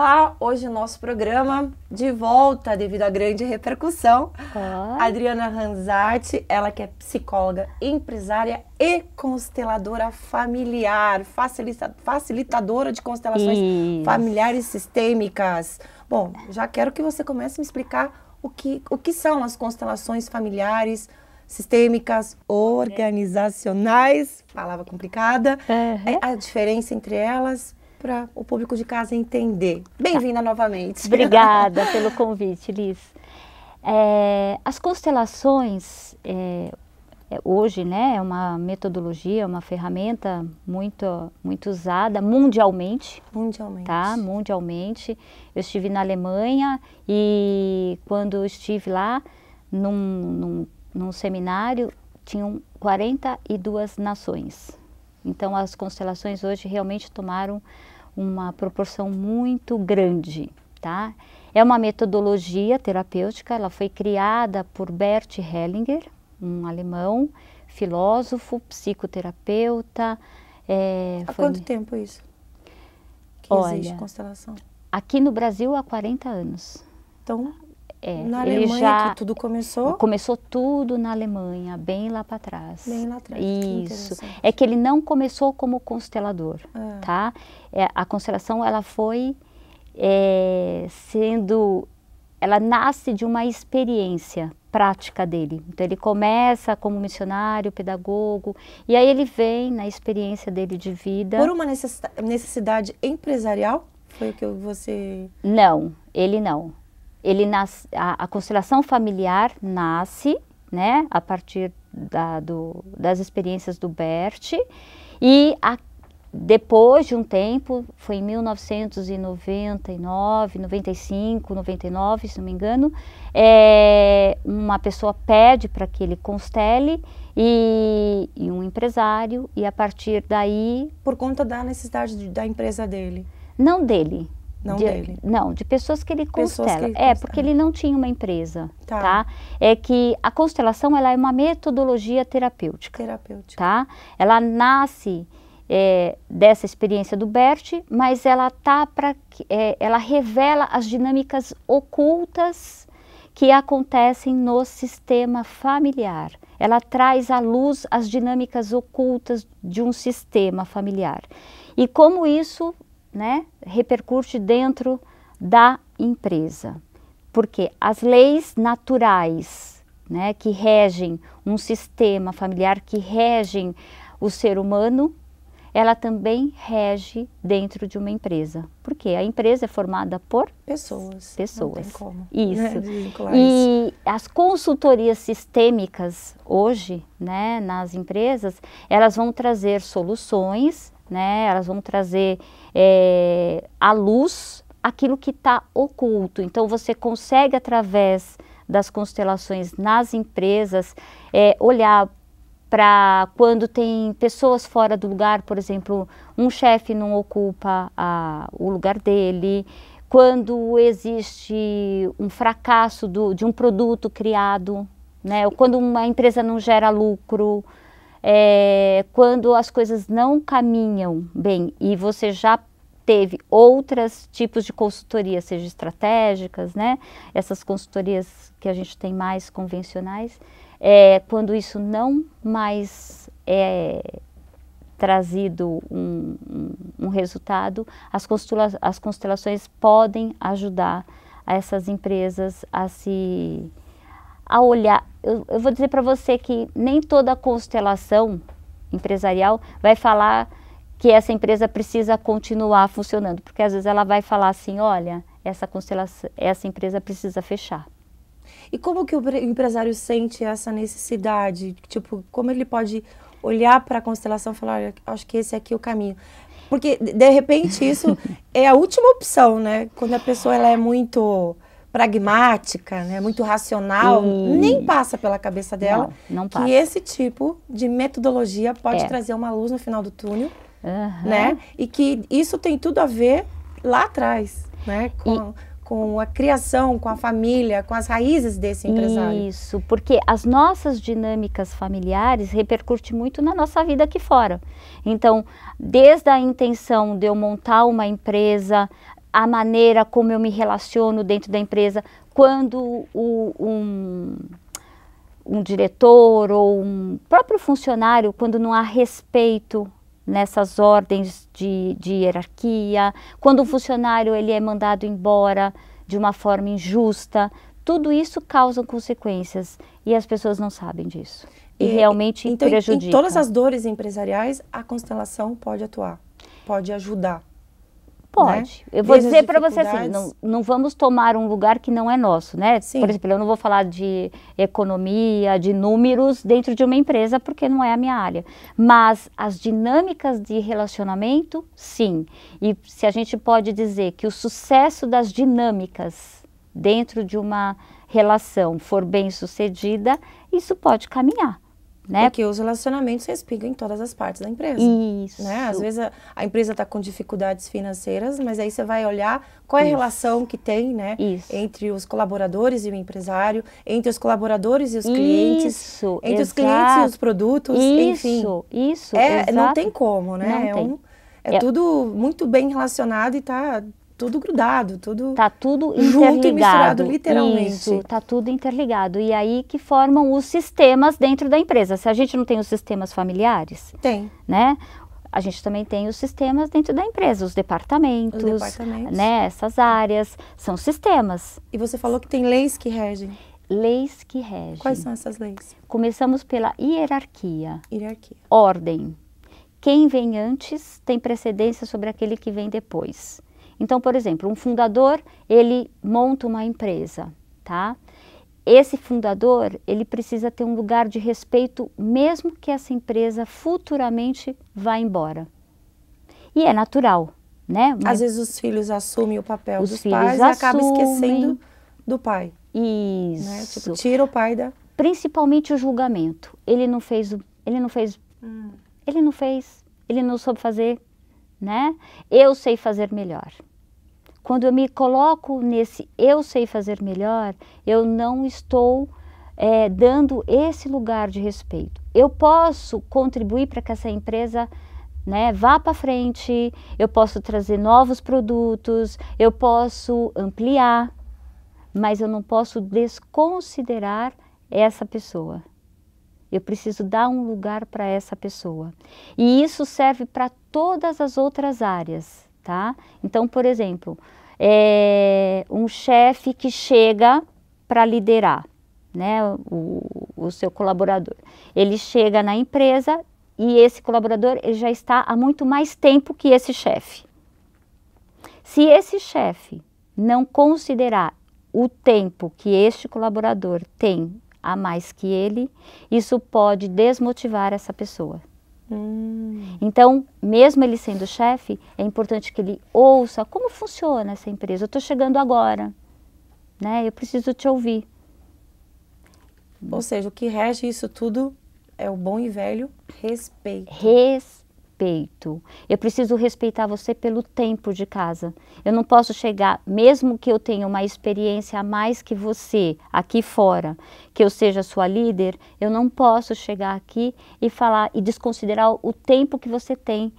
Olá, hoje o nosso programa de volta devido à grande repercussão. Adriana Ranzati, ela que é psicóloga, empresária e consteladora familiar, facilitadora de constelações familiares sistêmicas. Bom, já quero que você comece a me explicar o que são as constelações familiares, sistêmicas, organizacionais, palavra complicada, a diferença entre elas, para o público de casa entender. Bem-vinda novamente. Obrigada pelo convite, Liz. As constelações, hoje, né, é uma metodologia, uma ferramenta muito usada mundialmente. Mundialmente. Tá? Mundialmente. Eu estive na Alemanha e quando eu estive lá, num seminário, tinham 42 nações. Então, as constelações hoje realmente tomaram uma proporção muito grande, tá? É uma metodologia terapêutica, ela foi criada por Bert Hellinger, um alemão, filósofo, psicoterapeuta. Há quanto tempo isso que existe constelação? Aqui no Brasil há 40 anos. Então, na Alemanha que tudo começou? Começou tudo na Alemanha, bem lá para trás. Bem lá atrás. Isso. É que ele não começou como constelador, tá? A constelação, ela foi ela nasce de uma experiência prática dele. Então, ele começa como missionário, pedagogo, e aí ele vem na experiência dele de vida. Por uma necessidade empresarial? Foi o que você... Não, ele não. A constelação familiar nasce, né, a partir das experiências do Bert, e depois de um tempo, foi em 1999, 95, 99, se não me engano, uma pessoa pede para que ele constele, e um empresário, e a partir daí... Por conta da necessidade da empresa dele? Não dele. Dele? Não, de pessoas que ele constela. Porque ele não tinha uma empresa, tá? É que a constelação, ela é uma metodologia terapêutica. Tá? Ela nasce dessa experiência do Bert, mas ela ela revela as dinâmicas ocultas que acontecem no sistema familiar. Ela traz à luz as dinâmicas ocultas de um sistema familiar. E como isso, né, repercute dentro da empresa. Porque as leis naturais, né, que regem um sistema familiar, que regem o ser humano, ela também rege dentro de uma empresa. Porque a empresa é formada por pessoas. Não tem como. Isso. E as consultorias sistêmicas hoje, né, nas empresas, elas vão trazer soluções, né, elas vão trazer à luz aquilo que está oculto. Então, você consegue, através das constelações nas empresas, olhar para quando tem pessoas fora do lugar, por exemplo, um chefe não ocupa o lugar dele, quando existe um fracasso de um produto criado, né, ou quando uma empresa não gera lucro, quando as coisas não caminham bem e você já teve outros tipos de consultoria, seja estratégicas, né? Essas consultorias que a gente tem mais convencionais, quando isso não mais é trazido um resultado, as constelações podem ajudar essas empresas a olhar. Eu vou dizer para você que nem toda constelação empresarial vai falar que essa empresa precisa continuar funcionando, porque às vezes ela vai falar assim, olha, essa empresa precisa fechar. E como que o empresário sente essa necessidade? Tipo, como ele pode olhar para a constelação e falar, olha, acho que esse aqui é o caminho? Porque, de repente, isso é a última opção, né? Quando a pessoa ela é muito pragmática, né, muito racional, nem passa pela cabeça dela não passa. Que esse tipo de metodologia pode trazer uma luz no final do túnel, né? E que isso tem tudo a ver lá atrás, né? Com a criação, com a família, com as raízes desse empresário. Isso, porque as nossas dinâmicas familiares repercutem muito na nossa vida aqui fora. Então, desde a intenção de eu montar uma empresa, a maneira como eu me relaciono dentro da empresa, quando um diretor ou um próprio funcionário, quando não há respeito nessas ordens de hierarquia, quando um funcionário ele é mandado embora de uma forma injusta, tudo isso causa consequências e as pessoas não sabem disso. E realmente então, prejudica. Em todas as dores empresariais, a constelação pode atuar, pode ajudar. Pode. Né? Eu vou dizer para você assim, não vamos tomar um lugar que não é nosso, né? Sim. Por exemplo, eu não vou falar de economia, de números dentro de uma empresa, porque não é a minha área. Mas as dinâmicas de relacionamento, sim. E se a gente pode dizer que o sucesso das dinâmicas dentro de uma relação for bem sucedida, isso pode caminhar. Né? Porque os relacionamentos respingam em todas as partes da empresa. Isso. Né? Às vezes a empresa está com dificuldades financeiras, mas aí você vai olhar qual é a relação que tem, né? Entre os colaboradores e o empresário, entre os colaboradores e os clientes, entre os clientes e os produtos, enfim. Isso, não tem como, né? É tudo muito bem relacionado e está tudo grudado, tudo tá tudo junto e misturado, literalmente. Isso, tá tudo interligado. E aí que formam os sistemas dentro da empresa. Se a gente não tem os sistemas familiares, né? A gente também tem os sistemas dentro da empresa, os departamentos, né? Essas áreas, são sistemas. E você falou que tem leis que regem. Leis que regem. Quais são essas leis? Começamos pela hierarquia. Hierarquia. Ordem. Quem vem antes tem precedência sobre aquele que vem depois. Então, por exemplo, um fundador, ele monta uma empresa, tá? Esse fundador, ele precisa ter um lugar de respeito, mesmo que essa empresa futuramente vá embora. E é natural, né? Às vezes os filhos assumem o papel dos pais e acabam esquecendo do pai. Isso. Né? Tipo, tira o pai da... Principalmente o julgamento. Ele não fez, ele não soube fazer, né? Eu sei fazer melhor. Quando eu me coloco nesse eu sei fazer melhor, eu não estou dando esse lugar de respeito. Eu posso contribuir para que essa empresa, né, vá para frente, eu posso trazer novos produtos, eu posso ampliar, mas eu não posso desconsiderar essa pessoa. Eu preciso dar um lugar para essa pessoa. E isso serve para todas as outras áreas, tá? Então, por exemplo, um chefe que chega para liderar, né, o seu colaborador. Ele chega na empresa e esse colaborador ele já está há muito mais tempo que esse chefe. Se esse chefe não considerar o tempo que este colaborador tem a mais que ele, isso pode desmotivar essa pessoa. Então, mesmo ele sendo chefe, é importante que ele ouça como funciona essa empresa. Eu estou chegando agora, né? Eu preciso te ouvir. Ou seja, o que rege isso tudo é o bom e velho respeito. Respeito. Eu preciso respeitar você pelo tempo de casa. Eu não posso chegar, mesmo que eu tenha uma experiência a mais que você aqui fora, que eu seja sua líder, eu não posso chegar aqui e falar e desconsiderar o tempo que você tem,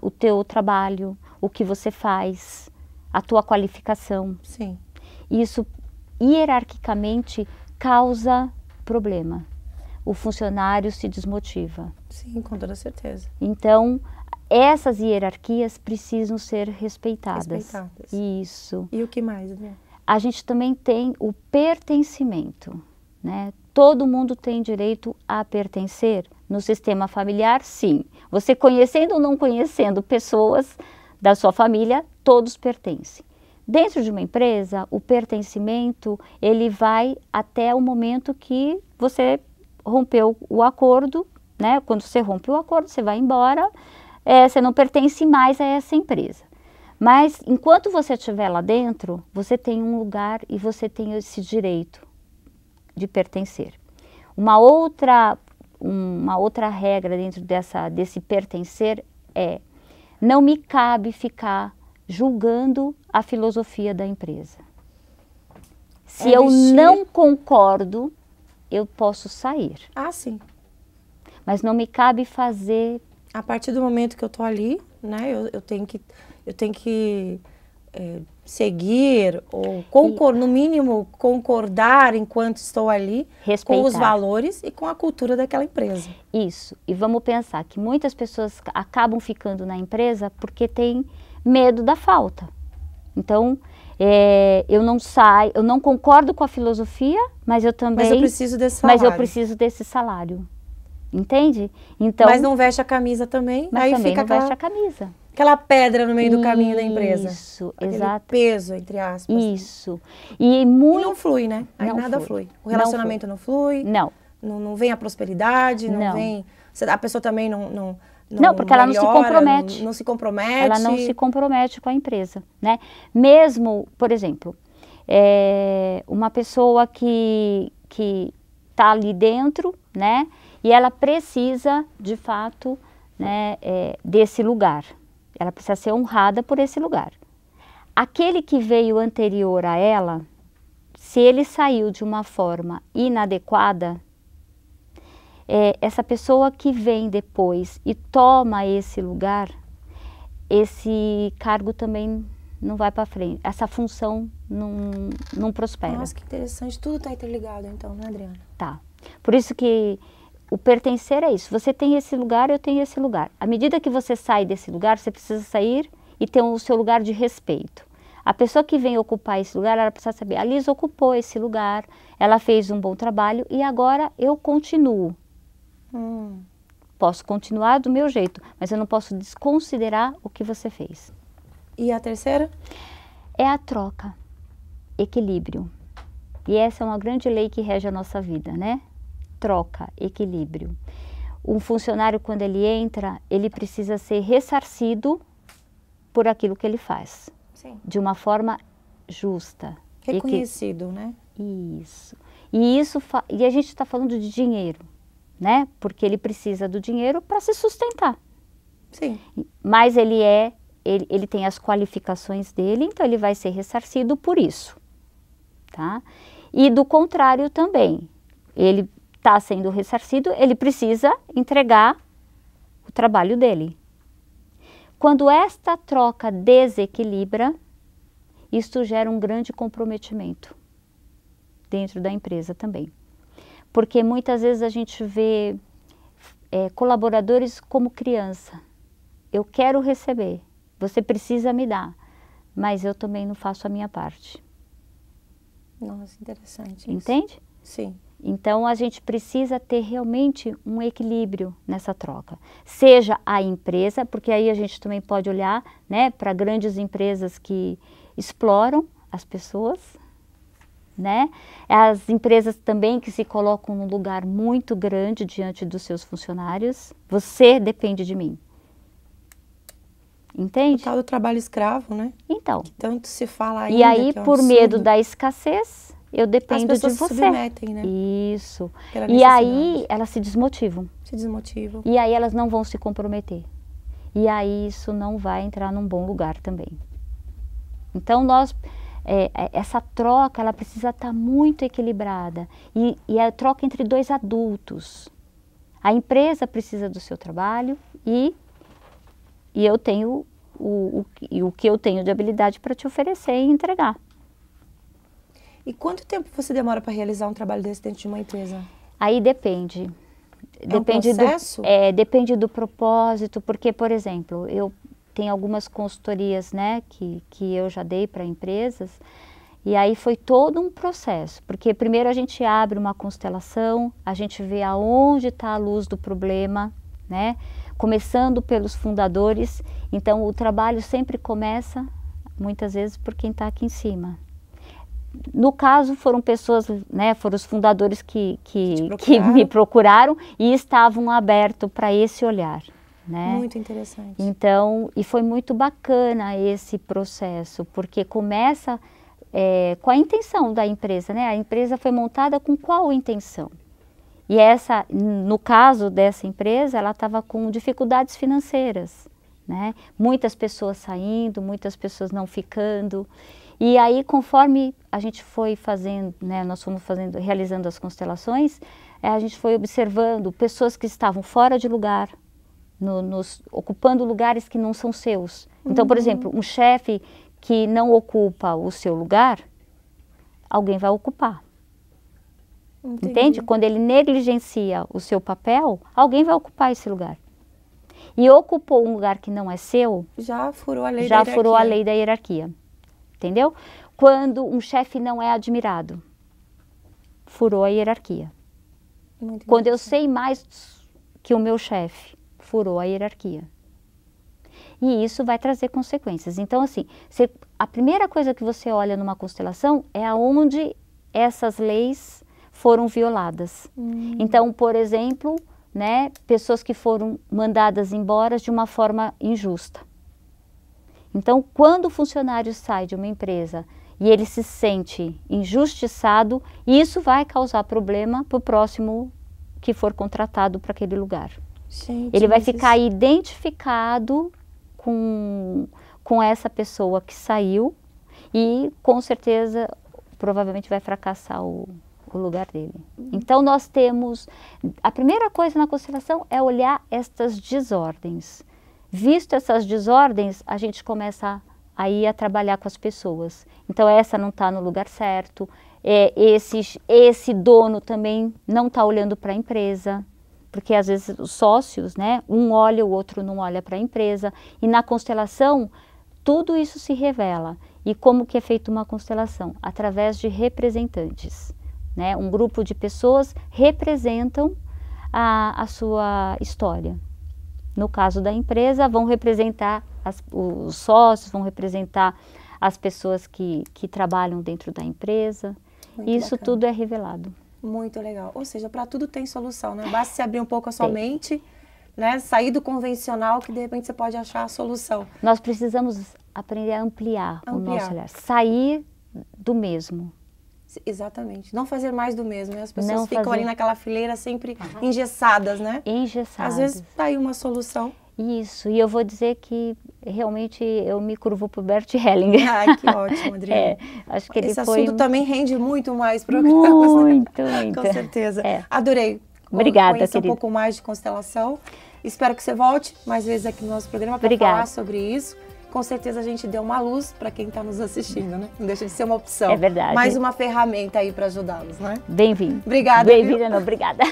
o teu trabalho, o que você faz, a tua qualificação. Sim. Isso hierarquicamente causa problema. O funcionário se desmotiva. Sim, com toda certeza. Então, essas hierarquias precisam ser respeitadas. Isso. E o que mais, Adriana? A gente também tem o pertencimento, né? Todo mundo tem direito a pertencer. No sistema familiar, sim. Você conhecendo ou não conhecendo pessoas da sua família, todos pertencem. Dentro de uma empresa, o pertencimento, ele vai até o momento que você rompeu o acordo, né? Quando você rompe o acordo, você vai embora, você não pertence mais a essa empresa. Mas enquanto você estiver lá dentro, você tem um lugar e você tem esse direito de pertencer. Uma outra regra dentro desse pertencer é: não me cabe ficar julgando a filosofia da empresa. Se eu não concordo, eu posso sair. Ah, sim. Mas não me cabe fazer... A partir do momento que eu tô ali, né, eu tenho que seguir ou no mínimo concordar enquanto estou ali respeitar. Com os valores e com a cultura daquela empresa. Isso. E vamos pensar que muitas pessoas acabam ficando na empresa porque tem medo da falta. Então, eu não concordo com a filosofia, mas eu também... Mas eu preciso desse salário. Mas eu preciso desse salário. Entende? Então, mas não veste a camisa também, mas aí também fica não veste a camisa. Aquela pedra no meio do caminho da empresa. Isso, exato. Peso, entre aspas. Isso. E não flui, né? Aí não nada flui. O relacionamento não flui. Não vem a prosperidade, não vem... A pessoa também não, porque ela não se compromete. Não se compromete. Ela não se compromete com a empresa, né? Mesmo, por exemplo, uma pessoa que está ali dentro, né? E ela precisa, de fato, né, desse lugar. Ela precisa ser honrada por esse lugar. Aquele que veio anterior a ela, se ele saiu de uma forma inadequada, essa pessoa que vem depois e toma esse lugar, esse cargo também não vai para frente. Essa função não prospera. Nossa, que interessante. Tudo está interligado então, né, Adriana? Tá. Por isso que o pertencer é isso. Você tem esse lugar, eu tenho esse lugar. À medida que você sai desse lugar, você precisa sair e ter o seu lugar de respeito. A pessoa que vem ocupar esse lugar, ela precisa saber, a Liz ocupou esse lugar, ela fez um bom trabalho e agora eu continuo. Posso continuar do meu jeito, mas eu não posso desconsiderar o que você fez. E a terceira? É a troca, equilíbrio. E essa é uma grande lei que rege a nossa vida, né? Troca, equilíbrio. Um funcionário, quando ele entra, ele precisa ser ressarcido por aquilo que ele faz. Sim. De uma forma justa. Reconhecido, né? Isso. E a gente está falando de dinheiro, né? Porque ele precisa do dinheiro para se sustentar. Sim. Mas ele tem as qualificações dele, então ele vai ser ressarcido por isso. Tá? E do contrário também. Ele está sendo ressarcido, ele precisa entregar o trabalho dele. Quando esta troca desequilibra, isto gera um grande comprometimento dentro da empresa também. Porque muitas vezes a gente vê colaboradores como criança. Eu quero receber, você precisa me dar, mas eu também não faço a minha parte. Nossa, interessante. Entende? Isso. Sim. Então, a gente precisa ter realmente um equilíbrio nessa troca. Seja a empresa, porque aí a gente também pode olhar, né, para grandes empresas que exploram as pessoas, né? As empresas também que se colocam num lugar muito grande diante dos seus funcionários. Você depende de mim. Entende? O tal do trabalho escravo, né? Então. Que tanto se fala ainda. E aí, que é um por absurdo. medo da escassez, eu dependo de você. As pessoas se submetem, né? Isso. E aí elas se desmotivam. Se desmotivam. E aí elas não vão se comprometer. E aí isso não vai entrar num bom lugar também. Então essa troca, ela precisa estar muito equilibrada. E a troca entre dois adultos. A empresa precisa do seu trabalho e eu tenho o que eu tenho de habilidade para te oferecer e entregar. E quanto tempo você demora para realizar um trabalho desse dentro de uma empresa? Aí depende. Depende um processo? Depende do propósito, porque, por exemplo, eu tenho algumas consultorias, né, que eu já dei para empresas, e aí foi todo um processo, porque primeiro a gente abre uma constelação, a gente vê aonde está a luz do problema, né, começando pelos fundadores, então o trabalho sempre começa, muitas vezes, por quem está aqui em cima. No caso, foram pessoas, né, foram os fundadores que me procuraram e estavam abertos para esse olhar. Né? Muito interessante. Então, e foi muito bacana esse processo, porque começa com a intenção da empresa, né? A empresa foi montada com qual intenção? E no caso dessa empresa, ela estava com dificuldades financeiras, né? Muitas pessoas saindo, muitas pessoas não ficando. E aí, conforme a gente foi fazendo, né, nós fomos realizando as constelações, a gente foi observando pessoas que estavam fora de lugar, ocupando lugares que não são seus. Então, por exemplo, um chefe que não ocupa o seu lugar, alguém vai ocupar. Entendi. Entende? Quando ele negligencia o seu papel, alguém vai ocupar esse lugar. E ocupou um lugar que não é seu, Já furou a lei da já hierarquia. furou a lei da hierarquia. Entendeu? Quando um chefe não é admirado, furou a hierarquia. Muito Quando eu interessante. sei mais que o meu chefe, furou a hierarquia. E isso vai trazer consequências. Então, assim, a primeira coisa que você olha numa constelação é aonde essas leis foram violadas. Então, por exemplo, né, pessoas que foram mandadas embora de uma forma injusta. Então, quando o funcionário sai de uma empresa e ele se sente injustiçado, isso vai causar problema para o próximo que for contratado para aquele lugar. Gente, Ele vai mas ficar isso- identificado com essa pessoa que saiu e, com certeza, provavelmente vai fracassar o lugar dele. Então, nós temos... A primeira coisa na constelação é olhar estas desordens. Visto essas desordens, a gente começa aí a trabalhar com as pessoas. Então, essa não está no lugar certo, esse dono também não está olhando para a empresa, porque às vezes os sócios, né, um olha, o outro não olha para a empresa, e na constelação tudo isso se revela. E como que é feita uma constelação? Através de representantes, né? Um grupo de pessoas representam a sua história. No caso da empresa, vão representar os sócios, vão representar as pessoas que trabalham dentro da empresa. Muito Isso bacana. tudo é revelado. Muito legal. Ou seja, para tudo tem solução, né? Basta se abrir um pouco a sua Tem. mente, né? Sair do convencional que de repente você pode achar a solução. Nós precisamos aprender a ampliar o Ampliar. nosso olhar, sair do mesmo. Exatamente. Não fazer mais do mesmo, né? As pessoas Não ficam fazer- ali naquela fileira sempre engessadas, né? Engessados. Às vezes tá aí uma solução. Isso, e eu vou dizer que realmente eu me curvo pro Bert Hellinger. Ai, que ótimo, Adriana. Acho que ele Esse foi assunto também rende muito mais programas, né? muito, muito. Com certeza. É. Adorei. Obrigada, conhecer querida. um pouco mais de constelação. Espero que você volte mais vezes aqui no nosso programa para Obrigada. falar sobre isso. Com certeza a gente deu uma luz para quem está nos assistindo, né? Não deixa de ser uma opção. É verdade. Mais uma ferramenta aí para ajudá-los, né? Bem-vindo. Obrigada, viu? Bem-vinda, não, obrigada.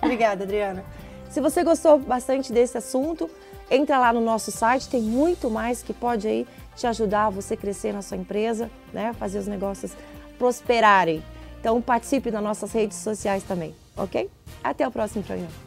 Obrigada, Adriana. Se você gostou bastante desse assunto, entra lá no nosso site, tem muito mais que pode aí te ajudar a você crescer na sua empresa, né? Fazer os negócios prosperarem. Então participe das nossas redes sociais também, ok? Até o próximo programa.